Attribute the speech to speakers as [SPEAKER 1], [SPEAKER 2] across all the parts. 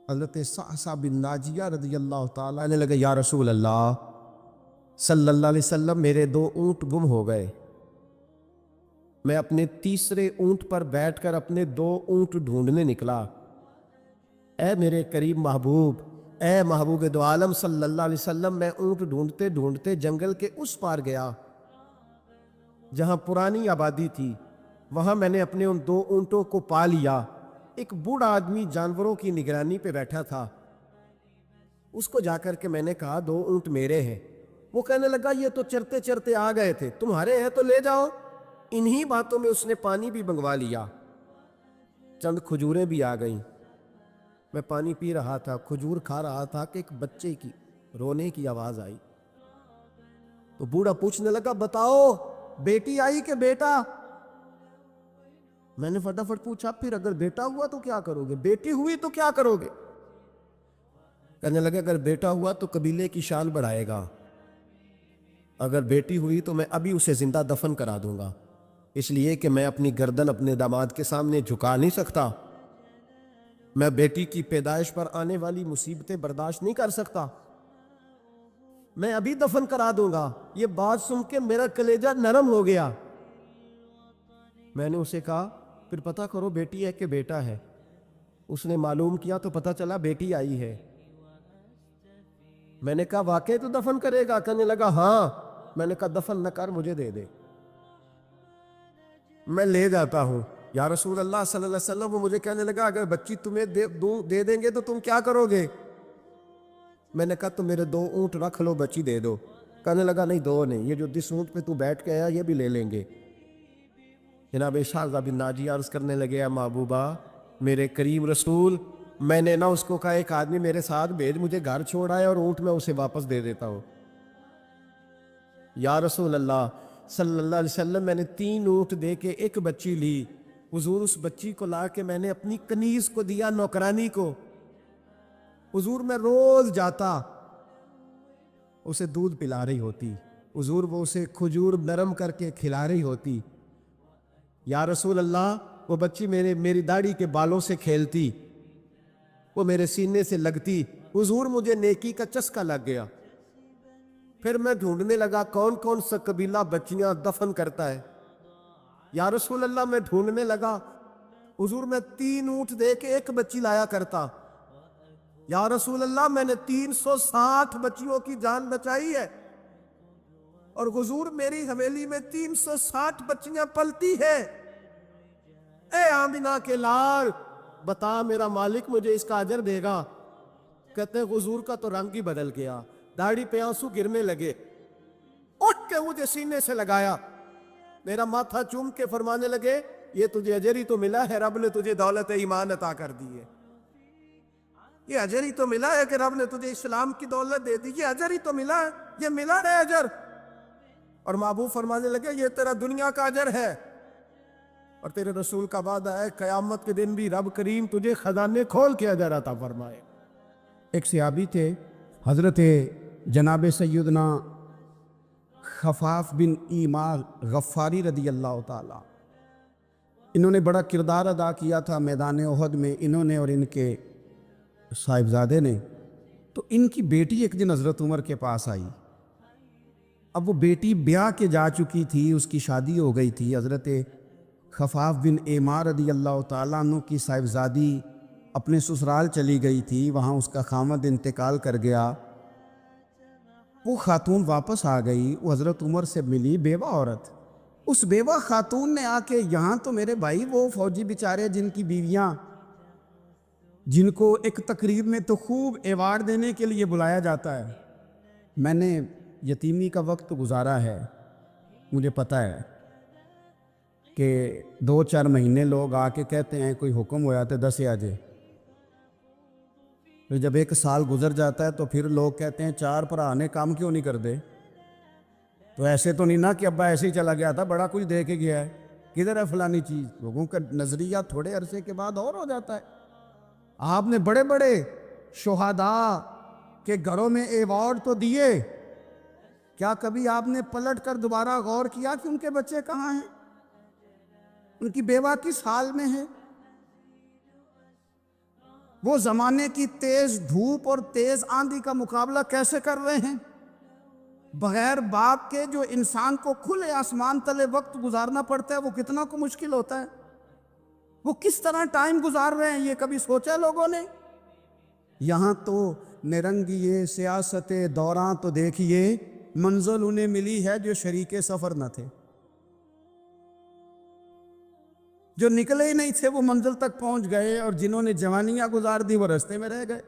[SPEAKER 1] حضرت صعصع بن ناجیہ رضی اللہ تعالیٰ نے لگا، یا رسول اللہ صلی اللہ علیہ وسلم، میرے 2 اونٹ گم ہو گئے۔ میں اپنے تیسرے اونٹ پر بیٹھ کر اپنے 2 اونٹ ڈھونڈنے نکلا۔ اے میرے قریب محبوب، اے محبوب دو عالم صلی اللہ علیہ وسلم، میں اونٹ ڈھونڈتے ڈھونڈتے جنگل کے اس پار گیا جہاں پرانی آبادی تھی۔ وہاں میں نے اپنے ان 2 اونٹوں کو پا لیا۔ ایک بوڑھا آدمی جانوروں کی نگرانی پہ بیٹھا تھا۔ اس کو جا کر کے میں نے کہا 2 اونٹ میرے ہیں۔ وہ کہنے لگا یہ تو چرتے چرتے آ گئے تھے، تمہارے ہیں تو لے جاؤ۔ انہی باتوں میں اس نے پانی بھی منگوا لیا، چند کھجوریں بھی آ گئیں۔ میں پانی پی رہا تھا، کھجور کھا رہا تھا کہ ایک بچے کی رونے کی آواز آئی۔ تو بوڑھا پوچھنے لگا، بتاؤ بیٹی آئی کہ بیٹا؟ میں نے فٹافٹ پوچھا، پھر اگر بیٹا ہوا تو کیا کرو گے؟ بیٹی ہوئی تو کیا کرو گے؟ کہنے لگا اگر بیٹا ہوا تو قبیلے کی شان بڑھائے گا، اگر بیٹی ہوئی تو میں ابھی اسے زندہ دفن کرا دوں گا، اس لیے کہ میں اپنی گردن اپنے داماد کے سامنے جھکا نہیں سکتا۔ میں بیٹی کی پیدائش پر آنے والی مصیبتیں برداشت نہیں کر سکتا، میں ابھی دفن کرا دوں گا۔ یہ بات سن کے میرا کلیجہ نرم ہو گیا۔ میں نے اسے کہا پھر پتہ کرو بیٹی ہے کہ بیٹا ہے۔ اس نے معلوم کیا تو پتہ چلا بیٹی آئی ہے۔ میں نے کہا واقعی تو دفن کرے گا؟ کہنے لگا ہاں۔ میں نے کہا دفن نہ کر، مجھے دے دے، میں لے جاتا ہوں۔ یا رسول اللہ صلی اللہ علیہ وسلم، وہ مجھے کہنے لگا اگر بچی تمہیں دے دیں گے تو تم کیا کرو گے؟ میں نے کہا تم میرے 2 اونٹ رکھ لو، بچی دے دو۔ کہنے لگا نہیں 2 نہیں، یہ جو جس اونٹ پہ تو بیٹھ کے آیا یہ بھی لے لیں گے۔ جناب صعصع بن ناجیہ عرض کرنے لگے، محبوبہ میرے کریم رسول، میں نے نہ اس کو کہا ایک آدمی میرے ساتھ بھیج، مجھے گھر چھوڑ آئے اور اونٹ میں اسے واپس دے دیتا ہوں۔ یا رسول اللہ صلی اللہ علیہ وسلم، میں نے 3 اونٹ دے کے ایک بچی لی۔ حضور اس بچی کو لا کے میں نے اپنی کنیز کو دیا، نوکرانی کو۔ حضور میں روز جاتا، اسے دودھ پلا رہی ہوتی، حضور وہ اسے کھجور نرم کر کے کھلا رہی ہوتی۔ یا رسول اللہ وہ بچی میری داڑھی کے بالوں سے کھیلتی، وہ میرے سینے سے لگتی۔ حضور مجھے نیکی کا چسکا لگ گیا۔ پھر میں ڈھونڈنے لگا کون کون سا قبیلہ بچیاں دفن کرتا ہے۔ یا رسول اللہ میں ڈھونڈنے لگا، حضور میں 3 اونٹ دے کے ایک بچی لایا کرتا۔ یا رسول اللہ میں نے 360 بچیوں کی جان بچائی ہے، اور حضور میری حویلی میں 360 بچیاں پلتی ہے۔ اے آمینہ کے لال، بتا میرا مالک مجھے اس کا اجر دے گا؟ کہتے ہیں حضور کا تو رنگ ہی بدل گیا، داڑھی پہ آنسو گرنے لگے، اٹھ کے مجھے سینے سے لگایا، میرا ماتھا چوم کے فرمانے لگے یہ تجھے اجر ہی تو ملا ہے، رب نے تجھے دولت ایمان عطا کر دی ہے۔ یہ اجر ہی تو ملا ہے کہ رب نے تجھے اسلام کی دولت دے دی، یہ اجر ہی تو ملا ہے، یہ ملا ہے اجر۔ اور محبوب فرمانے لگے یہ تیرا دنیا کا اجر ہے، اور تیرے رسول کا وعدہ ہے قیامت کے دن بھی رب کریم تجھے خزانے کھول کے اجر عطا فرمائے۔ ایک صحابی تھے حضرت جناب سیدنا خفاف بن ایمار غفاری رضی اللہ تعالی، انہوں نے بڑا کردار ادا کیا تھا میدان احد میں، انہوں نے اور ان کے صاحبزادے نے۔ تو ان کی بیٹی ایک دن حضرت عمر کے پاس آئی۔ اب وہ بیٹی بیاہ کے جا چکی تھی، اس کی شادی ہو گئی تھی۔ حضرت خفاف بن ایمار رضی اللہ تعالیٰ عنہ کی صاحبزادی اپنے سسرال چلی گئی تھی، وہاں اس کا خامد انتقال کر گیا۔ وہ خاتون واپس آ گئی، وہ حضرت عمر سے ملی، بیوہ عورت۔ اس بیوہ خاتون نے آ کے یہاں تو میرے بھائی وہ فوجی بیچارے جن کی بیویاں، جن کو ایک تقریب میں تو خوب ایوارڈ دینے کے لیے بلایا جاتا ہے، میں نے یتیمی کا وقت گزارا ہے، مجھے پتہ ہے کہ 2-4 مہینے لوگ آ کے کہتے ہیں کوئی حکم ہوا تو 10 آجے، پھر جب 1 سال گزر جاتا ہے تو پھر لوگ کہتے ہیں 4 بھرا نے کام کیوں نہیں کر دے؟ تو ایسے تو نہیں نا کہ ابا ایسے ہی چلا گیا تھا، بڑا کچھ دے کے گیا ہے، کدھر ہے فلانی چیز؟ لوگوں کا نظریہ تھوڑے عرصے کے بعد اور ہو جاتا ہے۔ آپ نے بڑے بڑے شہداء کے گھروں میں ایوارڈ تو دیے، کیا کبھی آپ نے پلٹ کر دوبارہ غور کیا کہ ان کے بچے کہاں ہیں، ان کی بیوہ کس حال میں ہے؟
[SPEAKER 2] وہ زمانے کی تیز دھوپ اور تیز آندھی کا مقابلہ کیسے کر رہے ہیں؟ بغیر باپ کے جو انسان کو کھلے آسمان تلے وقت گزارنا پڑتا ہے وہ کتنا کو مشکل ہوتا ہے، وہ کس طرح ٹائم گزار رہے ہیں، یہ کبھی سوچا لوگوں نے؟ یہاں تو نرنگیے سیاست دوران تو دیکھیے منزل انہیں ملی ہے جو شریک سفر نہ تھے، جو نکلے ہی نہیں تھے وہ منزل تک پہنچ گئے، اور جنہوں نے جوانیاں گزار دی وہ رستے میں رہ گئے۔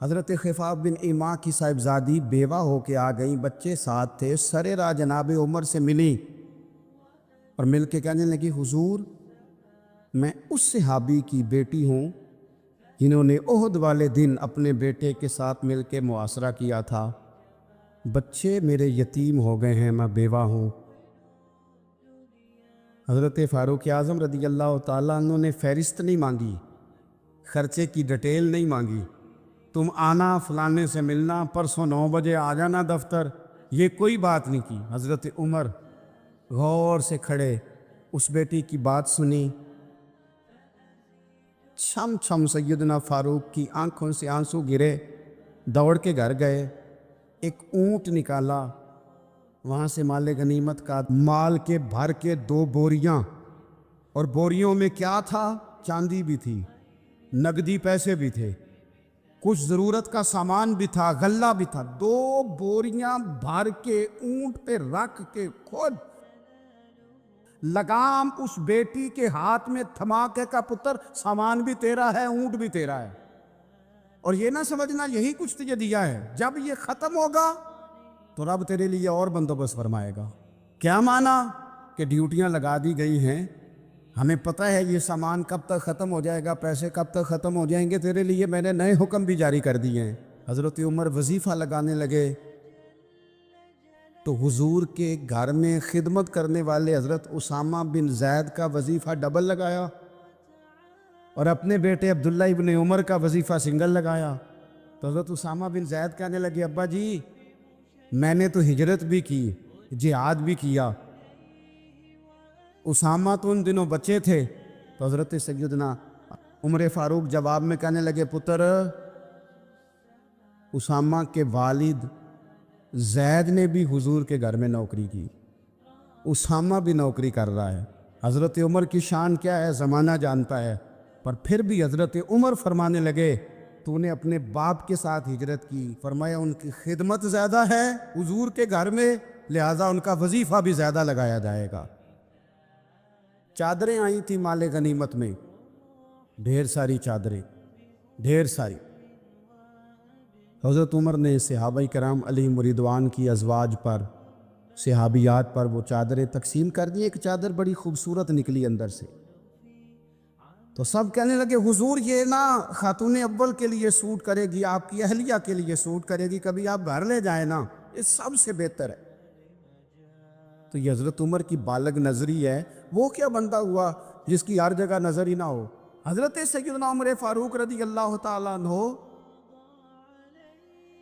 [SPEAKER 2] حضرت خفاف بن ایما کی صاحبزادی بیوہ ہو کے آ گئیں، بچے ساتھ تھے، سرے راہ جناب عمر سے ملی اور مل کے کہنے لگی حضور میں اس صحابی کی بیٹی ہوں جنہوں نے احد والے دن اپنے بیٹے کے ساتھ مل کے معاشرہ کیا تھا، بچے میرے یتیم ہو گئے ہیں، میں بیوہ ہوں۔ حضرت فاروق اعظم رضی اللہ تعالیٰ عنہ نے فہرست نہیں مانگی، خرچے کی ڈیٹیل نہیں مانگی، تم آنا فلانے سے ملنا، پرسوں 9 بجے آ جانا دفتر، یہ کوئی بات نہیں کی۔ حضرت عمر غور سے کھڑے، اس بیٹی کی بات سنی، چھم چھم سیدنا فاروق کی آنکھوں سے آنسو گرے، دوڑ کے گھر گئے، ایک اونٹ نکالا، وہاں سے مال غنیمت کا مال کے بھر کے 2 بوریاں، اور بوریوں میں کیا تھا؟ چاندی بھی تھی، نقدی پیسے بھی تھے، کچھ ضرورت کا سامان بھی تھا، غلہ بھی تھا، 2 بوریاں بھر کے اونٹ پہ رکھ کے خود لگام اس بیٹی کے ہاتھ میں تھما کے کا پتر سامان بھی تیرا ہے، اونٹ بھی تیرا ہے، اور یہ نہ سمجھنا یہی کچھ تجھے دیا ہے، جب یہ ختم ہوگا تو رب تیرے لیے اور بندوبست فرمائے گا۔ کیا مانا؟ کہ ڈیوٹیاں لگا دی گئی ہیں، ہمیں پتہ ہے یہ سامان کب تک ختم ہو جائے گا، پیسے کب تک ختم ہو جائیں گے، تیرے لیے میں نے نئے حکم بھی جاری کر دیے ہیں۔ حضرت عمر وظیفہ لگانے لگے تو حضور کے گھر میں خدمت کرنے والے حضرت اسامہ بن زید کا وظیفہ ڈبل لگایا، اور اپنے بیٹے عبداللہ ابن عمر کا وظیفہ سنگل لگایا۔ تو حضرت اسامہ بن زید کہنے لگے ابا جی میں نے تو ہجرت بھی کی، جہاد بھی کیا، اسامہ تو ان دنوں بچے تھے۔ تو حضرت سیدنا عمر فاروق جواب میں کہنے لگے پتر، اسامہ کے والد زید نے بھی حضور کے گھر میں نوکری کی، اسامہ بھی نوکری کر رہا ہے۔ حضرت عمر کی شان کیا ہے زمانہ جانتا ہے، پر پھر بھی حضرت عمر فرمانے لگے تو نے اپنے باپ کے ساتھ ہجرت کی، فرمایا ان کی خدمت زیادہ ہے حضور کے گھر میں، لہٰذا ان کا وظیفہ بھی زیادہ لگایا جائے گا۔ چادریں آئی تھیں مال غنیمت میں، ڈھیر ساری چادریں، ڈھیر ساری۔ حضرت عمر نے صحابہ کرام علیہم رضوان کی ازواج پر، صحابیات پر وہ چادریں تقسیم کر دی۔ ایک چادر بڑی خوبصورت نکلی اندر سے، تو سب کہنے لگے حضور یہ نا خاتون اول کے لیے سوٹ کرے گی، آپ کی اہلیہ کے لیے سوٹ کرے گی، کبھی آپ گھر لے جائیں نا، یہ سب سے بہتر ہے۔ تو یہ حضرت عمر کی بالغ نظری ہے، وہ کیا بندہ ہوا جس کی ہر جگہ نظر ہی نہ ہو۔ حضرت سیدنا عمر فاروق رضی اللہ تعالیٰ عنہ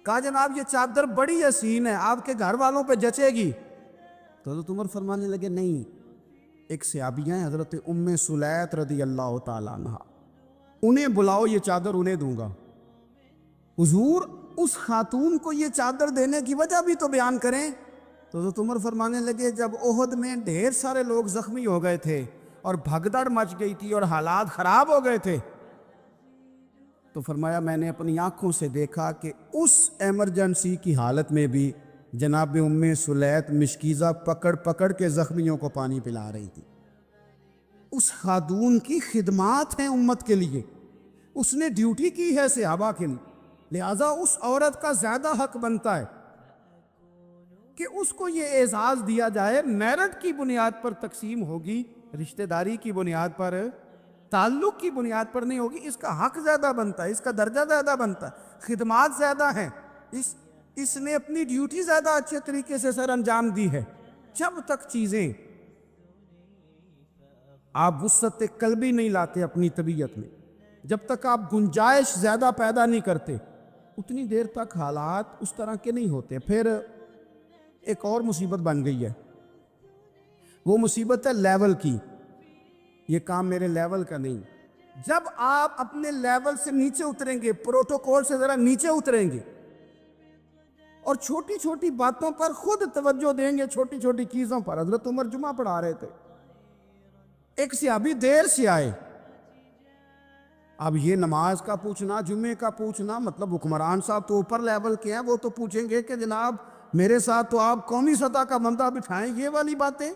[SPEAKER 2] کہا جناب یہ چادر بڑی حسین ہے، آپ کے گھر والوں پہ جچے گی۔ تو حضرت عمر فرمانے لگے نہیں، ایک صحابیہ ہیں حضرت ام سلیت رضی اللہ تعالیٰ عنہ، انہیں بلاؤ، یہ چادر انہیں دوں گا۔ حضور اس خاتون کو یہ چادر دینے کی وجہ بھی تو بیان کریں۔ تو حضرت عمر فرمانے لگے جب احد میں ڈھیر سارے لوگ زخمی ہو گئے تھے اور بھگدڑ مچ گئی تھی اور حالات خراب ہو گئے تھے، تو فرمایا میں نے اپنی آنکھوں سے دیکھا کہ اس ایمرجنسی کی حالت میں بھی جناب ام سلیت مشکیزہ پکڑ پکڑ کے زخمیوں کو پانی پلا رہی تھی۔ اس خاتون کی خدمات ہیں امت کے لیے، اس نے ڈیوٹی کی ہے صحابہ کے لیے، لہذا اس عورت کا زیادہ حق بنتا ہے کہ اس کو یہ اعزاز دیا جائے۔ میرٹ کی بنیاد پر تقسیم ہوگی، رشتہ داری کی بنیاد پر، تعلق کی بنیاد پر نہیں ہوگی، اس کا حق زیادہ بنتا ہے، اس کا درجہ زیادہ بنتا ہے، خدمات زیادہ ہیں، اس نے اپنی ڈیوٹی زیادہ اچھے طریقے سے سر انجام دی ہے۔ جب تک چیزیں آپ وسعت قلبی نہیں لاتے اپنی طبیعت میں، جب تک آپ گنجائش زیادہ پیدا نہیں کرتے، اتنی دیر تک حالات اس طرح کے نہیں ہوتے۔ پھر ایک اور مصیبت بن گئی ہے، وہ مصیبت ہے لیول کی، یہ کام میرے لیول کا نہیں، جب آپ اپنے لیول سے نیچے اتریں گے، پروٹوکول سے ذرا نیچے اتریں گے اور چھوٹی چھوٹی باتوں پر خود توجہ دیں گے، چھوٹی چھوٹی چیزوں پر. حضرت عمر جمعہ پڑھا رہے تھے، ایک صحابی دیر سے آئے. اب یہ نماز کا پوچھنا، جمعے کا پوچھنا، مطلب حکمران صاحب تو اوپر لیول کے ہیں، وہ تو پوچھیں گے کہ جناب میرے ساتھ تو آپ قومی سطح کا بندہ بٹھائیں، یہ والی باتیں.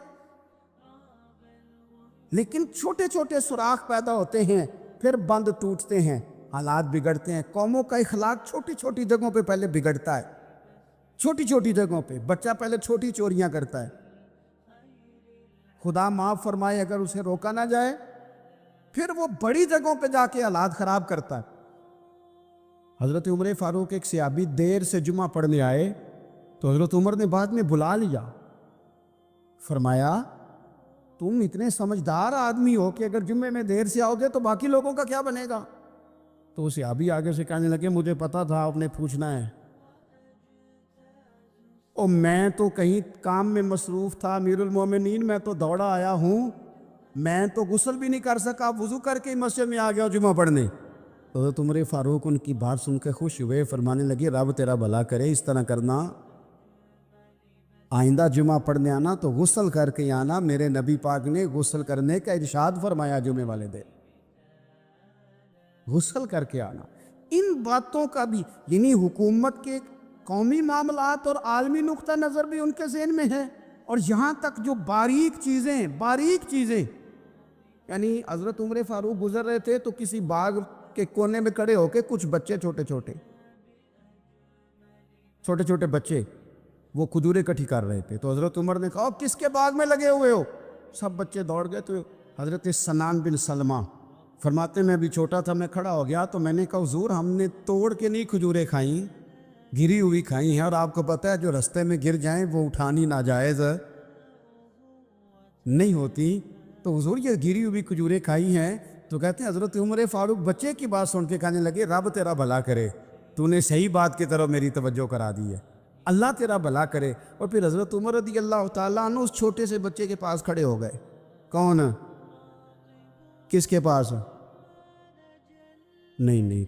[SPEAKER 2] لیکن چھوٹے چھوٹے سوراخ پیدا ہوتے ہیں، پھر بند ٹوٹتے ہیں، حالات بگڑتے ہیں. قوموں کا اخلاق چھوٹی چھوٹی جگہوں پہ پہلے بگڑتا ہے. چھوٹی چھوٹی جگہوں پہ بچہ پہلے چھوٹی چوریاں کرتا ہے، خدا معاف فرمائے اگر اسے روکا نہ جائے، پھر وہ بڑی جگہوں پہ جا کے حالات خراب کرتا ہے. حضرت عمر فاروق ایک صحابی دیر سے جمعہ پڑھنے آئے تو حضرت عمر نے بعد میں بلا لیا، فرمایا تم اتنے سمجھدار آدمی ہو کہ اگر جمعے میں دیر سے آؤ گے تو باقی لوگوں کا کیا بنے گا؟ تو وہ صحابی آگے سے کہنے لگے مجھے پتا تھا آپ نے پوچھنا ہے، اور میں تو کہیں کام میں مصروف تھا امیر المومنین، میں تو دوڑا آیا ہوں، میں تو غسل بھی نہیں کر سکا، وضو کر کے مسجد میں آ گیا جمعہ پڑھنے. حضرت عمر فاروق ان کی بات سن کے خوش ہوئے، فرمانے لگے رب تیرا بھلا کرے، اس طرح کرنا، آئندہ جمعہ پڑھنے آنا تو غسل کر کے آنا، میرے نبی پاک نے غسل کرنے کا ارشاد فرمایا جمعے والے دن، غسل کر کے آنا. ان باتوں کا بھی یعنی حکومت کے قومی معاملات اور عالمی نقطہ نظر بھی ان کے ذہن میں ہے، اور یہاں تک جو باریک چیزیں یعنی حضرت عمر فاروق گزر رہے تھے تو کسی باغ کے کونے میں کھڑے ہو کے کچھ بچے چھوٹے چھوٹے بچے وہ کھجوریں اکٹھی کر رہے تھے. تو حضرت عمر نے کہا کس کے باغ میں لگے ہوئے ہو؟ سب بچے دوڑ گئے. تو حضرت سنان بن سلمہ فرماتے میں بھی چھوٹا تھا، میں کھڑا ہو گیا تو میں نے کہا حضور ہم نے توڑ کے نہیں کھجوریں کھائیں، گری ہوئی کھائی ہیں، اور آپ کو پتہ ہے جو رستے میں گر جائیں وہ اٹھانی ناجائز نہیں ہوتی، تو حضور یہ گری ہوئی کھجوریں کھائی ہیں. تو کہتے ہیں حضرت عمر فاروق بچے کی بات سن کے کہنے لگے رب تیرا بھلا کرے، تو نے صحیح بات کی طرف میری توجہ کرا دی ہے، اللہ تیرا بھلا کرے. اور پھر حضرت عمر رضی اللہ تعالیٰ عنہ اس چھوٹے سے بچے کے پاس کھڑے ہو گئے. کون؟ کس کے پاس؟ نہیں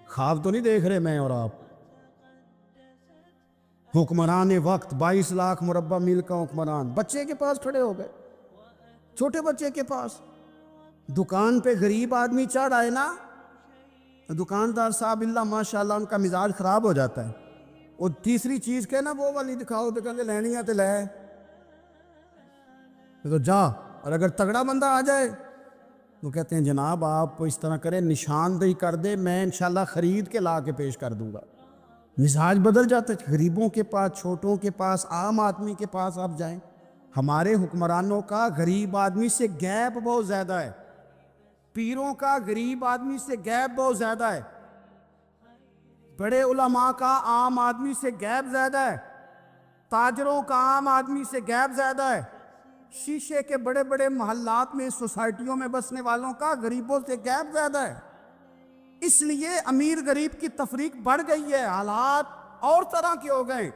[SPEAKER 2] خواب تو نہیں دیکھ رہے میں اور آپ؟ حکمران وقت 22 لاکھ مربع میل کا حکمران بچے کے پاس کھڑے ہو گئے، چھوٹے بچے کے پاس. دکان پہ غریب آدمی چڑھ آئے نا، دکاندار صاحب اللہ ماشاءاللہ ان کا مزاج خراب ہو جاتا ہے. اور تیسری چیز کہ نا وہ والی دکھاؤ، تو کہیں لینی ہے تو لے، تو جا. اور اگر تگڑا بندہ آ جائے تو کہتے ہیں جناب آپ اس طرح کریں نشاندہی کر دے، میں انشاءاللہ خرید کے لا کے پیش کر دوں گا. مزاج بدل جاتا ہے. غریبوں کے پاس، چھوٹوں کے پاس، عام آدمی کے پاس آپ جائیں. ہمارے حکمرانوں کا غریب آدمی سے گیپ بہت زیادہ ہے، پیروں کا غریب آدمی سے گیپ بہت زیادہ ہے، بڑے علماء کا عام آدمی سے گیپ زیادہ ہے، تاجروں کا عام آدمی سے گیپ زیادہ ہے، شیشے کے بڑے بڑے محلات میں سوسائٹیوں میں بسنے والوں کا غریبوں سے گیپ زیادہ ہے. اس لیے امیر غریب کی تفریق بڑھ گئی ہے، حالات اور طرح کے ہو گئے.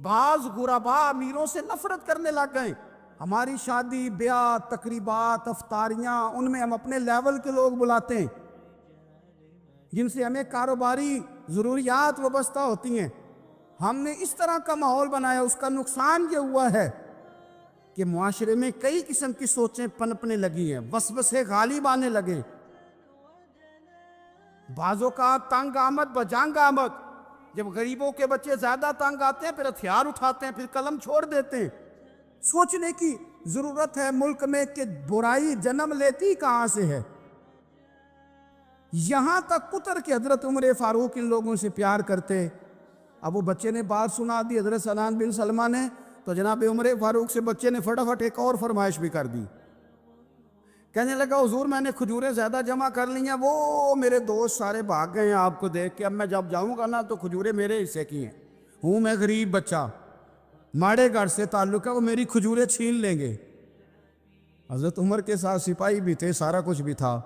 [SPEAKER 2] بعض غربا امیروں سے نفرت کرنے لگ گئے. ہماری شادی بیاہ تقریبات افطاریاں ان میں ہم اپنے لیول کے لوگ بلاتے ہیں جن سے ہمیں کاروباری ضروریات وابستہ ہوتی ہیں. ہم نے اس طرح کا ماحول بنایا، اس کا نقصان یہ ہوا ہے کہ معاشرے میں کئی قسم کی سوچیں پنپنے لگی ہیں، وسوسے غالب آنے لگے. بعضوں کا تنگ آمد بجنگ آمد، جب غریبوں کے بچے زیادہ تنگ آتے ہیں پھر ہتھیار اٹھاتے ہیں، پھر قلم چھوڑ دیتے ہیں. سوچنے کی ضرورت ہے ملک میں کہ برائی جنم لیتی کہاں سے ہے. یہاں تک کتر کے حضرت عمر فاروق ان لوگوں سے پیار کرتے. اب وہ بچے نے بات سنا دی حضرت سنان بن سلمہ نے، تو جناب عمر فاروق سے بچے نے فٹافٹ ایک اور فرمائش بھی کر دی. کہنے لگا حضور میں نے کھجوریں زیادہ جمع کر لی ہیں، وہ میرے دوست سارے بھاگ گئے ہیں آپ کو دیکھ کے، اب میں جب جاؤں گا نا تو کھجوریں میرے حصے کی ہیں، ہوں میں غریب بچہ، ماڑے گھر سے تعلق ہے، وہ میری کھجوریں چھین لیں گے. حضرت عمر کے ساتھ سپاہی بھی تھے، سارا کچھ بھی تھا.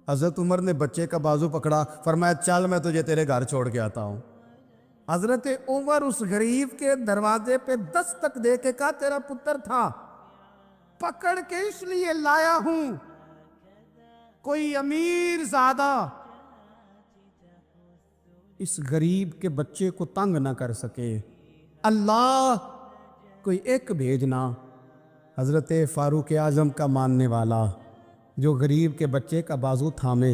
[SPEAKER 2] حضرت عمر نے بچے کا بازو پکڑا، فرمایا چل میں تجھے تیرے گھر چھوڑ کے آتا ہوں. حضرت عمر اس غریب کے دروازے پہ دستک دے کے کہا تیرا پتر تھا، پکڑ کے اس لیے لایا ہوں کوئی امیر زادہ اس غریب کے بچے کو تنگ نہ کر سکے۔ اللہ کوئی ایک بھیجنا حضرت فاروق اعظم کا ماننے والا جو غریب کے بچے کا بازو تھامے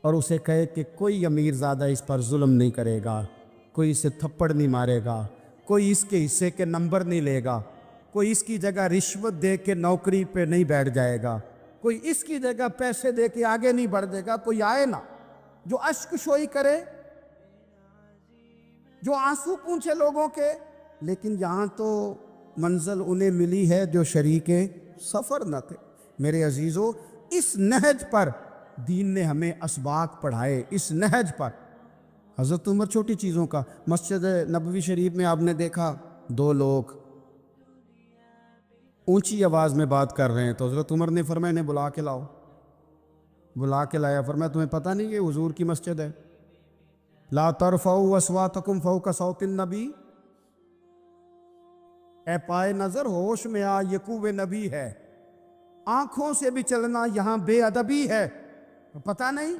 [SPEAKER 2] اور اسے کہے کہ کوئی امیر زادہ اس پر ظلم نہیں کرے گا، کوئی اسے تھپڑ نہیں مارے گا، کوئی اس کے حصے کے نمبر نہیں لے گا، کوئی اس کی جگہ رشوت دے کے نوکری پہ نہیں بیٹھ جائے گا، کوئی اس کی جگہ پیسے دے کے آگے نہیں بڑھ دے گا، کوئی آئے نا جو اشک شوئی کرے، جو آنسو پونچھے لوگوں کے۔ لیکن یہاں تو منزل انہیں ملی ہے جو شریک سفر نہ تھے۔ میرے عزیزو، اس نہج پر دین نے ہمیں اسباق پڑھائے، اس نہج پر۔ حضرت عمر چھوٹی چیزوں کا، مسجد نبوی شریف میں آپ نے دیکھا دو لوگ اونچی آواز میں بات کر رہے ہیں تو حضرت عمر نے فرمایا انہیں بلا کے لاؤ۔ بلا کے لایا، فرمایا تمہیں پتہ نہیں یہ حضور کی مسجد ہے؟ لا ترفعوا اصواتکم فوق صوت النبی، اے پائے نظر ہوش میں آ، یہ کوہ نبی ہے، آنکھوں سے بھی چلنا یہاں بے ادبی ہے۔ پتہ نہیں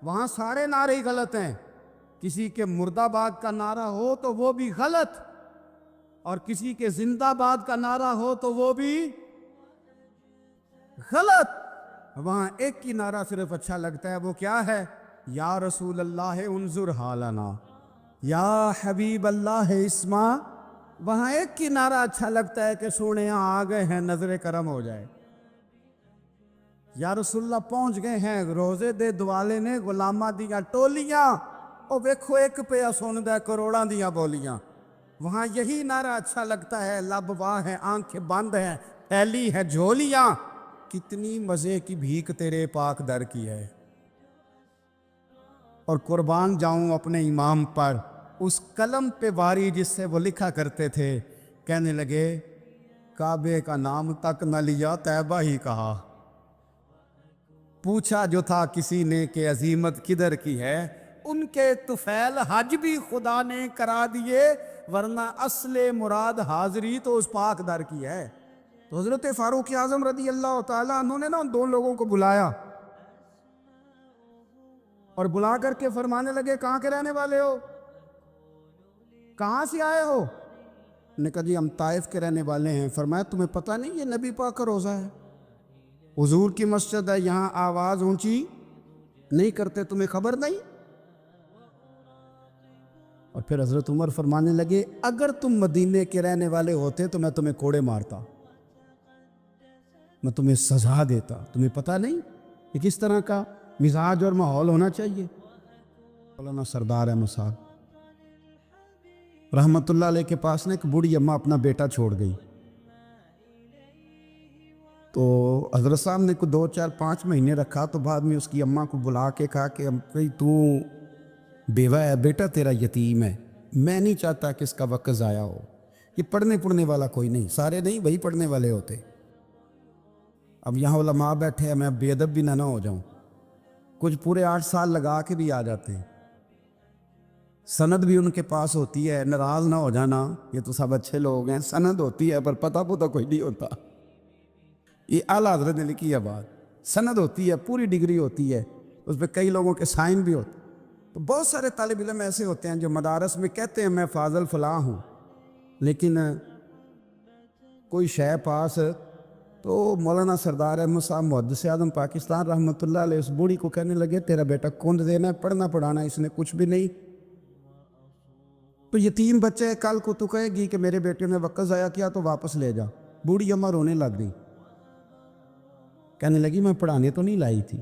[SPEAKER 2] وہاں سارے نعرے ہی غلط ہیں، کسی کے مرد آباد کا نعرہ ہو تو وہ بھی غلط، اور کسی کے زندہ آباد کا نعرہ ہو تو وہ بھی غلط۔ وہاں ایک کی نعرہ صرف اچھا لگتا ہے، وہ کیا ہے؟ یا رسول اللہ انظر حالنا، یا حبیب اللہ اسما۔ وہاں ایک کی نعرہ اچھا لگتا ہے کہ سونے یہاں آ گئے ہیں، نظر کرم ہو جائے۔ یا رسول اللہ پہنچ گئے ہیں، روزے دے دوالے نے غلامہ دیا ٹولیاں، او ویکھو ایک پہ سن دے کروڑاں دیا بولیاں۔ وہاں یہی نعرہ اچھا لگتا ہے، لب واہ ہے، آنکھیں بند ہیں، پھیلی ہے جھولیاں، کتنی مزے کی بھیک تیرے پاک در کی ہے۔ اور قربان جاؤں اپنے امام پر، اس قلم پہ واری جس سے وہ لکھا کرتے تھے، کہنے لگے کعبے کا نام تک نہ لیا، طیبہ ہی کہا۔ پوچھا جو تھا کسی نے کہ عظیمت کدھر کی ہے، ان کے طفیل حج بھی خدا نے کرا دیے، ورنہ اصل مراد حاضری تو اس پاک در کی ہے۔ تو حضرت فاروق اعظم رضی اللہ تعالیٰ عنہ نے نا ان دو لوگوں کو بلایا اور بلا کر کے فرمانے لگے کہاں کے رہنے والے ہو، کہاں سے آئے ہو؟ نے کہا جی ہم طائف کے رہنے والے ہیں۔ فرمایا تمہیں پتہ نہیں یہ نبی پاک کا روزہ ہے، حضور کی مسجد ہے، یہاں آواز اونچی نہیں کرتے، تمہیں خبر نہیں؟ اور پھر حضرت عمر فرمانے لگے اگر تم مدینے کے رہنے والے ہوتے تو میں تمہیں کوڑے مارتا، میں تمہیں سزا دیتا۔ تمہیں پتہ نہیں کہ کس طرح کا مزاج اور ماحول ہونا چاہیے۔ مولانا سردار احمد صاحب رحمت اللہ علیہ کے پاس نے ایک بوڑھی اماں اپنا بیٹا چھوڑ گئی، تو حضرت صاحب نے کو 2 4 5 مہینے رکھا، تو بعد میں اس کی اماں کو بلا کے کہا کہ تو بیوہ ہے، بیٹا تیرا یتیم ہے، میں نہیں چاہتا کہ اس کا وقت ضائع ہو، یہ پڑھنے والا کوئی نہیں، سارے نہیں وہی پڑھنے والے ہوتے، اب یہاں علماء بیٹھے ہیں، میں بے ادب بھی نہ ہو جاؤں، کچھ پورے 8 سال لگا کے بھی آ جاتے ہیں، سند بھی ان کے پاس ہوتی ہے، ناراض نہ ہو جانا، یہ تو سب اچھے لوگ ہیں، سند ہوتی ہے پر پتہ کوئی نہیں ہوتا۔ یہ اعلیٰ حضرت نے لکھی ہے بات، سند ہوتی ہے، پوری ڈگری ہوتی ہے، اس پہ کئی لوگوں کے سائن بھی ہوتے، تو بہت سارے طالب علم ایسے ہوتے ہیں جو مدارس میں کہتے ہیں میں فاضل فلاں ہوں، لیکن کوئی شے پاس، تو مولانا سردار احمد صاحب محدث اعظم پاکستان رحمۃ اللہ علیہ اس بوڑھی کو کہنے لگے تیرا بیٹا کند دینا ہے، پڑھنا پڑھانا اس نے کچھ بھی نہیں، تو یتیم بچہ ہے، کل کو تو کہے گی کہ میرے بیٹے نے وقت ضائع کیا تو واپس لے جا۔ بوڑھی اماں رونے لگ گئی، کہنے لگی میں پڑھانے تو نہیں لائی تھی،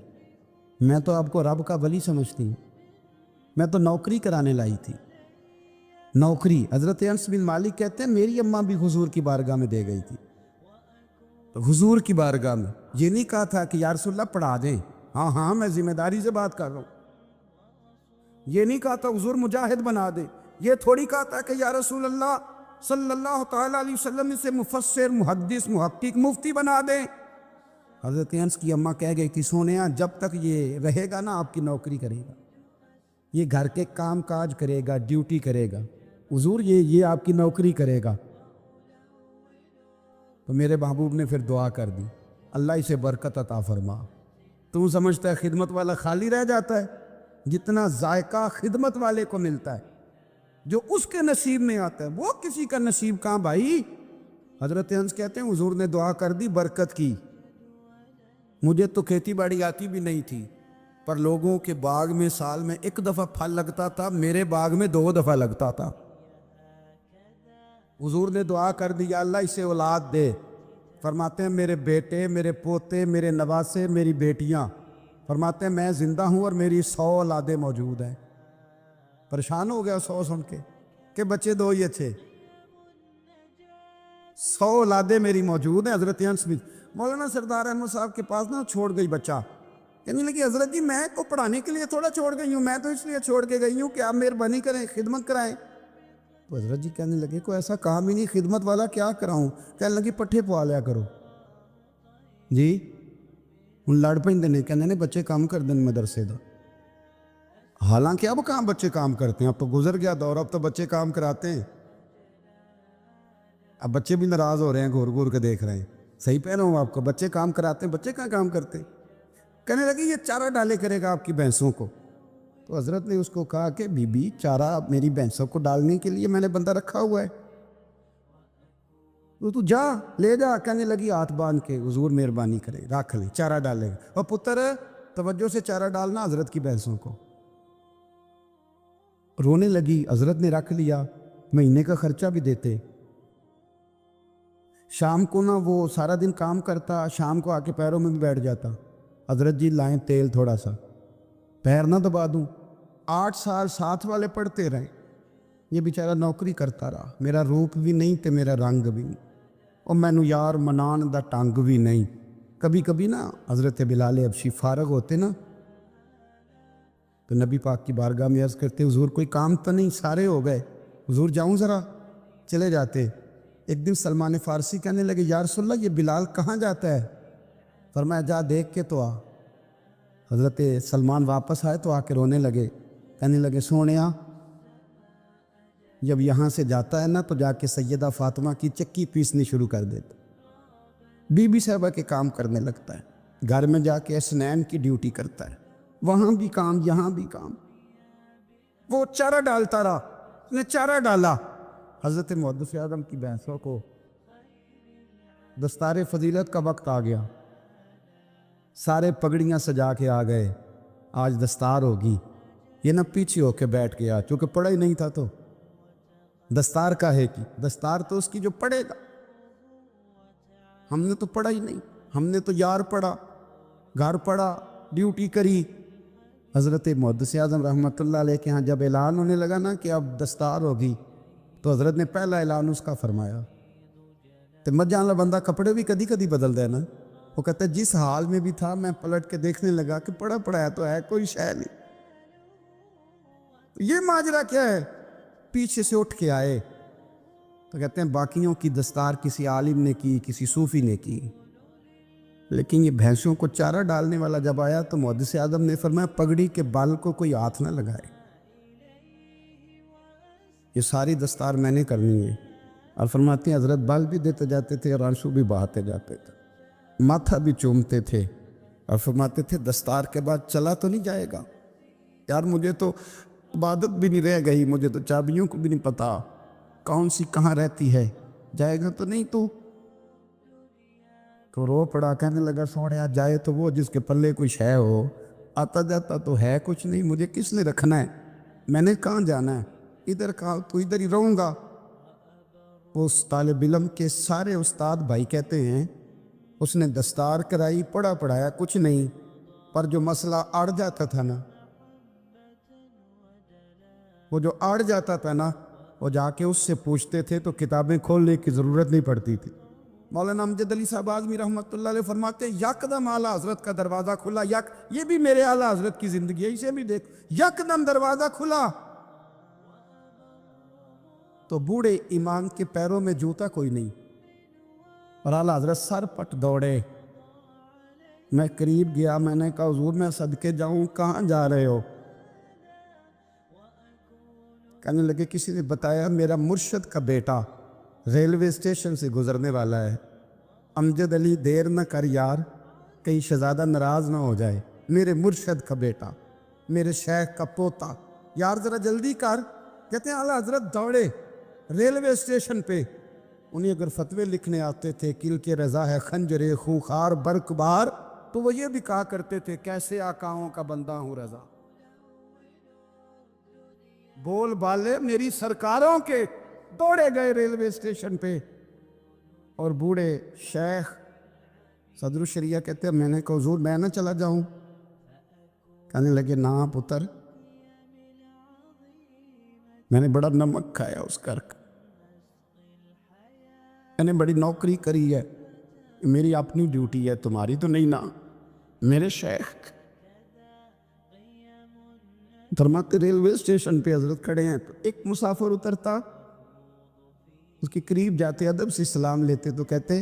[SPEAKER 2] میں تو آپ کو رب کا ولی سمجھتی ہوں، میں تو نوکری کرانے لائی تھی، نوکری۔ حضرت انس بن مالک کہتے ہیں میری اماں بھی حضور کی بارگاہ میں دے گئی تھی، تو حضور کی بارگاہ میں یہ نہیں کہا تھا کہ یا رسول اللہ پڑھا دیں، ہاں میں ذمہ داری سے بات کر رہا ہوں، یہ نہیں کہا تھا حضور مجاہد بنا دے، یہ تھوڑی کہا تھا کہ یا رسول اللہ صلی اللہ تعالیٰ علیہ وسلم سے مفسر، محدث، محقق، مفتی بنا دیں۔ حضرت انس کی اماں کہہ گئی تھی سونیا جب تک یہ رہے گا نا آپ کی نوکری کرے گا، یہ گھر کے کام کاج کرے گا، ڈیوٹی کرے گا، حضور یہ آپ کی نوکری کرے گا۔ تو میرے محبوب نے پھر دعا کر دی، اللہ اسے برکت عطا فرما۔ تو سمجھتا ہے خدمت والا خالی رہ جاتا ہے؟ جتنا ذائقہ خدمت والے کو ملتا ہے، جو اس کے نصیب میں آتا ہے، وہ کسی کا نصیب کہاں بھائی؟ حضرت انس کہتے ہیں حضور نے دعا کر دی، برکت کی۔ مجھے تو کھیتی باڑی آتی بھی نہیں تھی، پر لوگوں کے باغ میں سال میں 1 دفعہ پھل لگتا تھا، میرے باغ میں 2 دفعہ لگتا تھا۔ حضور نے دعا کر دی یا اللہ اسے اولاد دے۔ فرماتے ہیں میرے بیٹے، میرے پوتے، میرے نواسے، میری بیٹیاں، فرماتے ہیں میں زندہ ہوں اور میری 100 اولادیں موجود ہیں۔ پریشان ہو گیا 100 سن کے کہ بچے 2 ہی اچھے، 100 اولادیں میری موجود ہیں۔ حضرت انس بھی مولانا سردار احمد صاحب کے پاس نا چھوڑ گئی بچہ، کہنے لگی حضرت جی میں کو پڑھانے کے لیے تھوڑا چھوڑ گئی ہوں، میں تو اس لیے چھوڑ کے گئی ہوں کہ آپ مہربانی کریں، خدمت کرائیں۔ تو حضرت جی کہنے لگے کوئی ایسا کام ہی نہیں، خدمت والا کیا کراؤں؟ کہنے لگی پٹھے پوا لیا کرو۔ جی ہوں لڑ پہ نے کہنے بچے کام کر دیں مدرسے دا۔ حالانکہ اب کہاں بچے کام کرتے ہیں، اب تو گزر گیا دور، اب تو بچے کام کراتے ہیں۔ اب بچے بھی ناراض ہو رہے ہیں، گھور گھور کے دیکھ رہے ہیں۔ صحیح پہ رہا ہوں آپ کو، بچے کام کراتے ہیں، بچے کہاں کام کرتے؟ کہنے لگی یہ چارہ ڈالے کرے گا آپ کی بھینسوں کو۔ تو حضرت نے اس کو کہا کہ بی بی چارہ میری بھینسوں کو ڈالنے کے لیے میں نے بندہ رکھا ہوا ہے، تو جا لے جا۔ کہنے لگی ہاتھ باندھ کے حضور مہربانی کرے رکھ لیں، چارہ ڈالے گا۔ اور پتر توجہ سے چارہ ڈالنا حضرت کی بھینسوں کو۔ رونے لگی، حضرت نے رکھ لیا، مہینے کا خرچہ بھی دیتے۔ شام کو نا وہ سارا دن کام کرتا، شام کو آ کے پیروں میں بھی بیٹھ جاتا، حضرت جی لائیں تیل تھوڑا سا، پیر نہ دبا دوں۔ 8 سال ساتھ والے پڑھتے رہے، یہ بیچارہ نوکری کرتا رہا، میرا روپ بھی نہیں تے میرا رنگ بھی نہیں، اور مینو یار منان دا ٹنگ بھی نہیں۔ کبھی کبھی نا حضرت بلال حبشی فارغ ہوتے نا تو نبی پاک کی بارگاہ میں عرض کرتے حضور کوئی کام تو نہیں، سارے ہو گئے، حضور جاؤں ذرا؟ چلے جاتے۔ ایک دن سلمان فارسی کہنے لگے یا رسول اللہ یہ بلال کہاں جاتا ہے؟ فرمایا جا دیکھ کے تو آ۔ حضرت سلمان واپس آئے تو آ کے رونے لگے، کہنے لگے سونیا جب یہاں سے جاتا ہے نا تو جا کے سیدہ فاطمہ کی چکی پیسنی شروع کر دیتا، بی بی صاحبہ کے کام کرنے لگتا ہے، گھر میں جا کے اسنین کی ڈیوٹی کرتا ہے، وہاں بھی کام یہاں بھی کام۔ وہ چارہ ڈالتا رہا، اس نے چارہ ڈالا۔ حضرت محدث اعظم کی بھینسوں کو دستار فضیلت کا وقت آ گیا، سارے پگڑیاں سجا کے آ گئے، آج دستار ہوگی۔ یہ نہ پیچھے ہو کے بیٹھ گیا، چونکہ پڑھا ہی نہیں تھا تو دستار کا ہے کی دستار تو اس کی جو پڑھے گا۔ ہم نے تو پڑھا ہی نہیں، ہم نے تو یار پڑھا، گھر پڑھا، ڈیوٹی کری۔ حضرت محدث اعظم رحمۃ اللہ علیہ کے ہاں جب اعلان ہونے لگا نا کہ اب دستار ہوگی تو حضرت نے پہلا اعلان اس کا فرمایا۔ تو مت جان لا بندہ کپڑے بھی کدی کدی بدل دے نا، وہ کہتا ہے جس حال میں بھی تھا میں پلٹ کے دیکھنے لگا کہ پڑھا پڑھایا تو ہے، کوئی شے نہیں۔ یہ ماجرا کیا ہے؟ پیچھے سے اٹھ کے آئے تو کہتے ہیں باقیوں کی دستار کسی عالم نے کی، کسی صوفی نے کی، لیکن یہ بھینسوں کو چارہ ڈالنے والا جب آیا تو محدث اعظم نے فرمایا پگڑی کے بال کو کوئی ہاتھ نہ لگائے، یہ ساری دستار میں نے کرنی ہے۔ اور فرماتے ہیں حضرت بال بھی دیتے جاتے تھے اور آنسو بھی بہاتے جاتے تھے، ماتھا بھی چومتے تھے، اور فرماتے تھے دستار کے بعد چلا تو نہیں جائے گا؟ یار مجھے تو عبادت بھی نہیں رہ گئی، مجھے تو چابیوں کو بھی نہیں پتا کون سی کہاں رہتی ہے، جائے گا تو نہیں تو رو پڑا، کہنے لگا سوڑیا جائے تو وہ جس کے پلے کوئی شے ہو، آتا جاتا تو ہے کچھ نہیں، مجھے کس نے رکھنا ہے، میں نے کہاں جانا ہے، ادھر کہاں تو ادھر ہی رہوں گا۔ اس طالب علم کے سارے استاد بھائی کہتے ہیں اس نے دستار کرائی، پڑھا پڑھایا کچھ نہیں، پر جو مسئلہ اڑ جاتا تھا نا، وہ جو اڑ جاتا تھا نا وہ جا کے اس سے پوچھتے تھے تو کتابیں کھولنے کی ضرورت نہیں پڑتی تھی۔ مولانا امجد علی صاحب اعظمی رحمۃ اللہ علیہ فرماتے یکدم اعلیٰ حضرت کا دروازہ کھلا، یہ بھی میرے اعلیٰ حضرت کی زندگی ہے، اسے بھی دیکھ، یکدم دروازہ کھلا تو بوڑھے امام کے پیروں میں جوتا کوئی نہیں، اور اعلیٰ حضرت سر پٹ دوڑے۔ میں قریب گیا، میں نے کہا حضور میں صدقے جاؤں، کہاں جا رہے ہو؟ کہنے لگے کسی نے بتایا میرا مرشد کا بیٹا ریلوے اسٹیشن سے گزرنے والا ہے، امجد علی دیر نہ کر یار، کہیں شہزادہ ناراض نہ ہو جائے، میرے مرشد کا بیٹا، میرے شیخ کا پوتا، یار ذرا جلدی کر۔ کہتے ہیں اعلیٰ حضرت دوڑے ریلوے اسٹیشن پہ، انہیں اگر فتوے لکھنے آتے تھے کل کے رضا ہے خنجر خوخار برق بار، تو وہ یہ بھی کہا کرتے تھے کیسے آقاؤں کا بندہ ہوں رضا، بول بالے میری سرکاروں کے۔ دوڑے گئے ریلوے اسٹیشن پہ، اور بوڑھے شیخ صدر الشریعہ کہتے ہیں میں نے کہا حضور میں نہ چلا جاؤں؟ کہنے لگے نہ پتر، میں نے بڑا نمک کھایا اس گھر کا، میں نے بڑی نوکری کری ہے، میری اپنی ڈیوٹی ہے، تمہاری تو نہیں نا۔ میرے شیخ فرماتے ریلوے اسٹیشن پہ حضرت کھڑے ہیں، تو ایک مسافر اترتا، اس کے قریب جاتے ادب سے سلام لیتے تو کہتے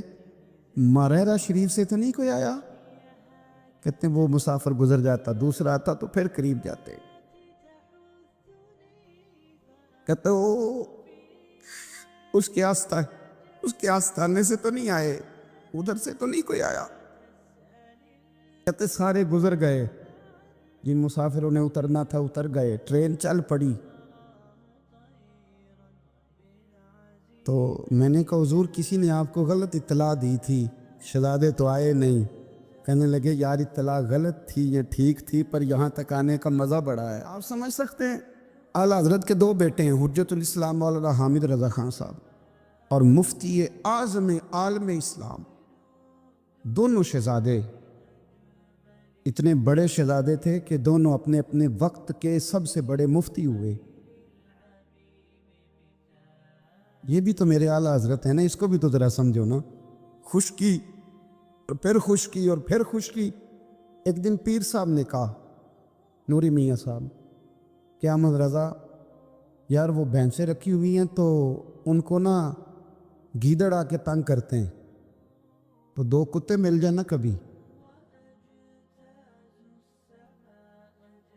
[SPEAKER 2] مریرہ شریف سے تو نہیں کوئی آیا؟ کہتے ہیں وہ مسافر گزر جاتا، دوسرا آتا تو پھر قریب جاتے، کہتے وہ اس کے آستانے سے تو نہیں آئے، ادھر سے تو نہیں کوئی آیا؟ کہتے سارے گزر گئے، جن مسافروں نے اترنا تھا اتر گئے، ٹرین چل پڑی۔ تو میں نے کہا حضور کسی نے آپ کو غلط اطلاع دی تھی، شہزادے تو آئے نہیں۔ کہنے لگے یار اطلاع غلط تھی یا ٹھیک تھی، پر یہاں تک آنے کا مزہ بڑا ہے۔ آپ سمجھ سکتے ہیں اعلیٰ حضرت کے 2 بیٹے ہیں، حجت الاسلام مولانا حامد رضا خان صاحب اور مفتی اعظم عالم اسلام، دونوں شہزادے اتنے بڑے شہزادے تھے کہ دونوں اپنے اپنے وقت کے سب سے بڑے مفتی ہوئے۔ یہ بھی تو میرے اعلیٰ حضرت ہیں نا، اس کو بھی تو ذرا سمجھو نا، خشکی اور پھر خشکی اور پھر خشکی۔ ایک دن پیر صاحب نے کہا، نوری میاں صاحب، کہ احمد رضا یار وہ بھینسیں رکھی ہوئی ہیں تو ان کو نا گیدڑ آ کے تنگ کرتے ہیں، تو 2 کتے مل جائیں نا کبھی،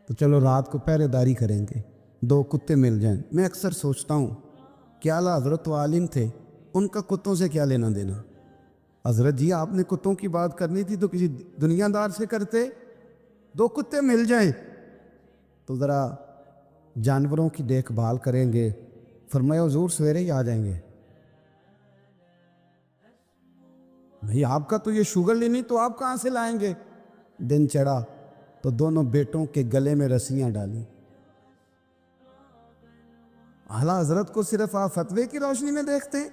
[SPEAKER 2] تو چلو رات کو پہرے داری کریں گے، 2 کتے مل جائیں۔ میں اکثر سوچتا ہوں کہ اعلیٰ حضرت و عالم تھے، ان کا کتوں سے کیا لینا دینا؟ حضرت جی آپ نے کتوں کی بات کرنی تھی تو کسی دنیا دار سے کرتے، 2 کتے مل جائیں تو ذرا جانوروں کی دیکھ بھال کریں گے۔ فرمایا حضور سویرے ہی آ جائیں گے۔ بھئی آپ کا تو یہ شوگر ہی نہیں تو آپ کہاں سے لائیں گے؟ دن چڑھا تو دونوں بیٹوں کے گلے میں رسیاں ڈالیں۔ اعلیٰ حضرت کو صرف آپ فتوے کی روشنی میں دیکھتے ہیں،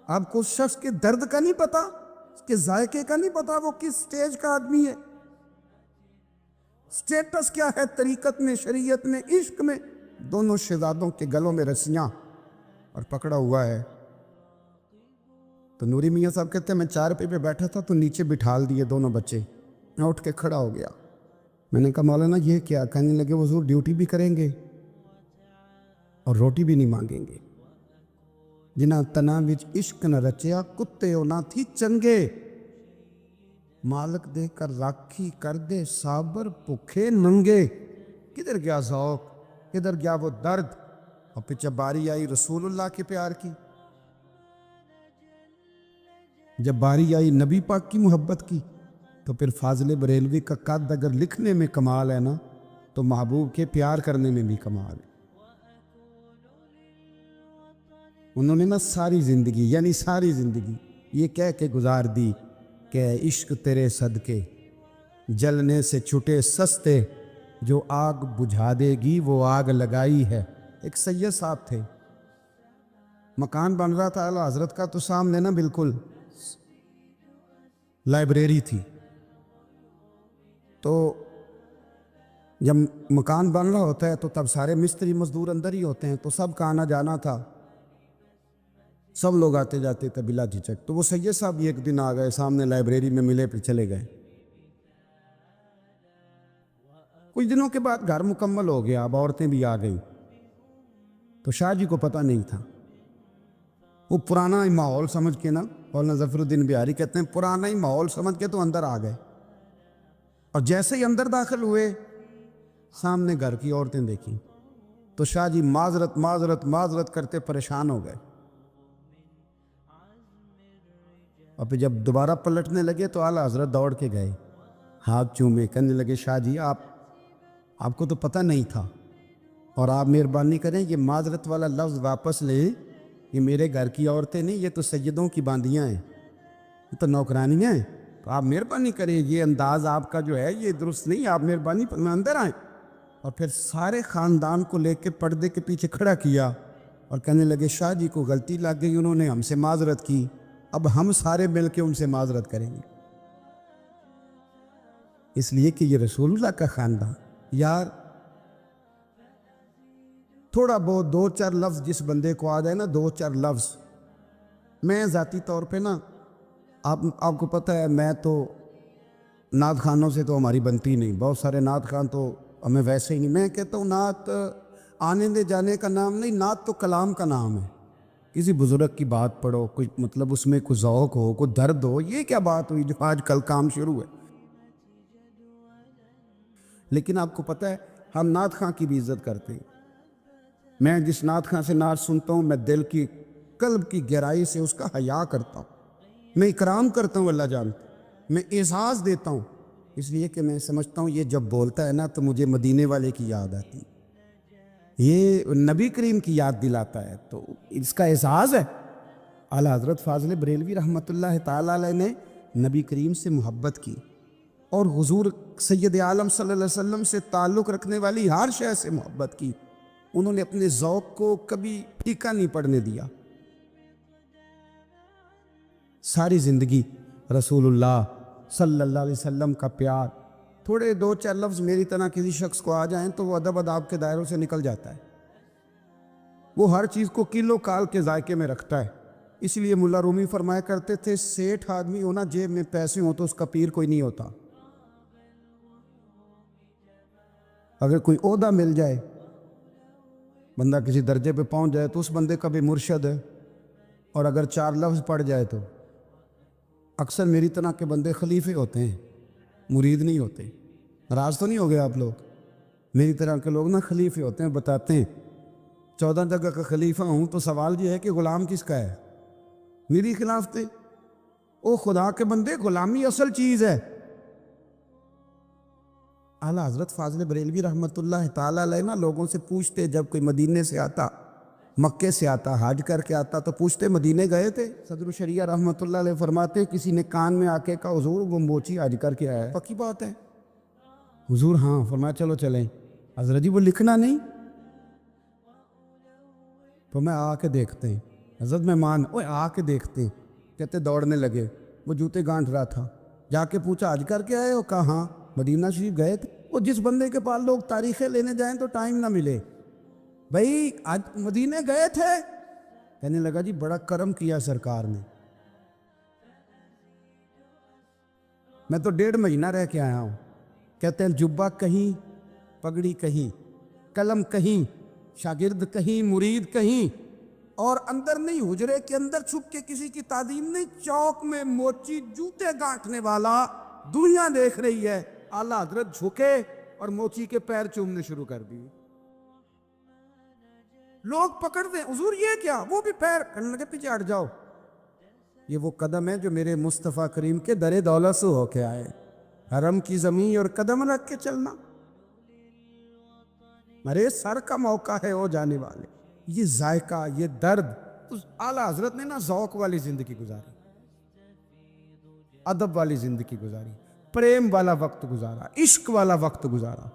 [SPEAKER 2] آپ کو اس شخص کے درد کا نہیں پتا، اس کے ذائقے کا نہیں پتا، وہ کس سٹیج کا آدمی ہے، سٹیٹس کیا ہے طریقت میں، شریعت میں، عشق میں۔ دونوں شہزادوں کے گلوں میں رسیاں اور پکڑا ہوا ہے۔ تو نوری میاں صاحب کہتے ہیں میں 4 پہ بیٹھا تھا تو نیچے بٹھال دیے دونوں بچے، میں اٹھ کے کھڑا ہو گیا۔ میں نے کہا مولانا یہ کیا؟ کہنے لگے حضور ڈیوٹی بھی کریں گے اور روٹی بھی نہیں مانگیں گے، جنہ تنا وچ عشق نہ رچیا کتے او نہ تھی چنگے، مالک دے کر راکھی کر دے صابر بھوکے ننگے۔ کدھر گیا ذوق، کدھر گیا وہ درد؟ اور پھر جب باری آئی رسول اللہ کے پیار کی، جب باری آئی نبی پاک کی محبت کی، تو پھر فاضل بریلوی کا قد اگر لکھنے میں کمال ہے نا، تو محبوب کے پیار کرنے میں بھی کمال ہے۔ انہوں نے نا ساری زندگی یہ کہہ کے گزار دی کہ عشق تیرے صدقے جلنے سے چھٹے سستے، جو آگ بجھا دے گی وہ آگ لگائی ہے۔ ایک سید صاحب تھے، مکان بن رہا تھا اعلیٰ حضرت کا، تو سامنے نا بالکل لائبریری تھی، تو جب مکان بن رہا ہوتا ہے تو تب سارے مستری مزدور اندر ہی ہوتے ہیں، تو سب کا آنا جانا تھا، سب لوگ آتے جاتے تھے بلا جھجک۔ تو وہ سید صاحب ایک دن آ گئے، سامنے لائبریری میں ملے، پھر چلے گئے۔ کچھ دنوں کے بعد گھر مکمل ہو گیا، اب عورتیں بھی آ گئیں، تو شاہ جی کو پتہ نہیں تھا، وہ پرانا ہی ماحول سمجھ کے نا، مولانا ظفر الدین بہاری کہتے ہیں پرانا ہی ماحول سمجھ کے تو اندر آ گئے، اور جیسے ہی اندر داخل ہوئے سامنے گھر کی عورتیں دیکھیں، تو شاہ جی معذرت معذرت معذرت کرتے پریشان ہو گئے۔ اور پھر جب دوبارہ پلٹنے لگے تو اعلیٰ حضرت دوڑ کے گئے، ہاتھ چومے، کہنے لگے شاہ جی آپ کو تو پتہ نہیں تھا، اور آپ مہربانی کریں یہ معذرت والا لفظ واپس لیں، یہ میرے گھر کی عورتیں نہیں، یہ تو سیدوں کی باندیاں ہیں، یہ تو نوکرانیاں ہیں، تو آپ مہربانی کریں، یہ انداز آپ کا جو ہے یہ درست نہیں، آپ مہربانی میں اندر آئیں۔ اور پھر سارے خاندان کو لے کے پردے کے پیچھے کھڑا کیا اور کہنے لگے شاہ جی کو غلطی لگ گئی، انہوں نے ہم سے معذرت کی، اب ہم سارے مل کے ان سے معذرت کریں گے، اس لیے کہ یہ رسول اللہ کا خاندان۔ یار تھوڑا بہت دو چار لفظ جس بندے کو آ جائے نا، دو چار لفظ، میں ذاتی طور پہ نا آپ کو پتہ ہے میں تو نعت خانوں سے تو ہماری بنتی نہیں، بہت سارے نعت خان تو ہمیں ویسے ہی نہیں، میں کہتا ہوں نعت آنے دے جانے کا نام نہیں، نعت تو کلام کا نام ہے، کسی بزرگ کی بات پڑھو، کوئی مطلب اس میں کوئی ذوق ہو، کوئی درد ہو، یہ کیا بات ہوئی جو آج کل کام شروع ہے۔ لیکن آپ کو پتہ ہے ہم نعت خان کی بھی عزت کرتے ہیں، میں جس نعت خان سے نعت سنتا ہوں میں دل کی قلب کی گہرائی سے اس کا حیا کرتا ہوں، میں اکرام کرتا ہوں، اللہ جانتا، میں اعزاز دیتا ہوں، اس لیے کہ میں سمجھتا ہوں یہ جب بولتا ہے نا تو مجھے مدینے والے کی یاد آتی، یہ نبی کریم کی یاد دلاتا ہے، تو اس کا اعزاز ہے۔ اعلیٰ حضرت فاضل بریلوی رحمۃ اللہ تعالیٰ علیہ نے نبی کریم سے محبت کی اور حضور سید عالم صلی اللہ علیہ وسلم سے تعلق رکھنے والی ہر شے سے محبت کی، انہوں نے اپنے ذوق کو کبھی ٹھیکا نہیں پڑنے دیا، ساری زندگی رسول اللہ صلی اللہ علیہ وسلم کا پیار۔ تھوڑے دو چار لفظ میری طرح کسی شخص کو آ جائیں تو وہ ادب اداب کے دائروں سے نکل جاتا ہے، وہ ہر چیز کو کلو کال کے ذائقے میں رکھتا ہے، اس لیے ملا رومی فرمایا کرتے تھے سیٹھ آدمی ہونا جیب میں پیسے ہوں تو اس کا پیر کوئی نہیں ہوتا، اگر کوئی عہدہ مل جائے، بندہ کسی درجے پہ پہنچ جائے تو اس بندے کا بھی مرشد ہے، اور اگر چار لفظ پڑھ جائے تو اکثر میری طرح کے بندے خلیفے ہوتے ہیں، مرید نہیں ہوتے، ناراض تو نہیں ہو گئے آپ لوگ، میری طرح کے لوگ نا خلیفے ہوتے ہیں، بتاتے ہیں 14 جگہ کا خلیفہ ہوں تو سوال یہ ہے کہ غلام کس کا ہے، میری خلافت، او خدا کے بندے غلامی اصل چیز ہے۔ اعلیٰ حضرت فاضل بریلوی رحمۃ اللہ تعالیٰ علیہ نا لوگوں سے پوچھتے، جب کوئی مدینے سے آتا، مکے سے آتا، حج کر کے آتا تو پوچھتے مدینے گئے تھے؟ صدر الشریعہ رحمۃ اللہ علیہ فرماتے کسی نے کان میں آ کے کہا حضور وہ موچی حج کر کے آیا ہے، پکی بات ہے؟ حضور ہاں، فرمایا چلو چلیں، حضرت جی وہ لکھنا نہیں؟ تو میں آ کے دیکھتے ہیں، حضرت مہمان آ کے دیکھتے ہیں، کہتے دوڑنے لگے، وہ جوتے گانٹھ رہا تھا، جا کے پوچھا حج کر کے آئے ہو؟ کہا ہاں، مدینہ شریف گئے تھے؟ وہ جس بندے کے پاس لوگ تاریخیں لینے جائیں تو ٹائم نہ ملے، بھائی آج مدینے گئے تھے؟ کہنے لگا جی بڑا کرم کیا سرکار نے، میں تو 1.5 مہینہ رہ کے آیا ہوں۔ کہتے ہیں جبہ کہیں، پگڑی کہیں، قلم کہیں، شاگرد کہیں، مرید کہیں، اور اندر نہیں، حجرے کے اندر چھپ کے کسی کی تعظیم نہیں، چوک میں موچی جوتے گانٹھنے والا دنیا دیکھ رہی ہے، اعلیٰ حضرت جھکے اور موچی کے پیر چومنے شروع کر دیے، لوگ پکڑ دیں حضور یہ کیا، وہ بھی پیر، کہنے لگے پیچھے ہٹ جاؤ، یہ وہ قدم ہے جو میرے مصطفیٰ کریم کے در دولت سے ہو کے آئے، حرم کی زمین اور قدم رکھ کے چلنا، میرے سر کا موقع ہے ہو جانے والے، یہ ذائقہ، یہ درد، تو اعلیٰ حضرت نے نا ذوق والی زندگی گزاری، ادب والی زندگی گزاری، پریم والا وقت گزارا، عشق والا وقت گزارا۔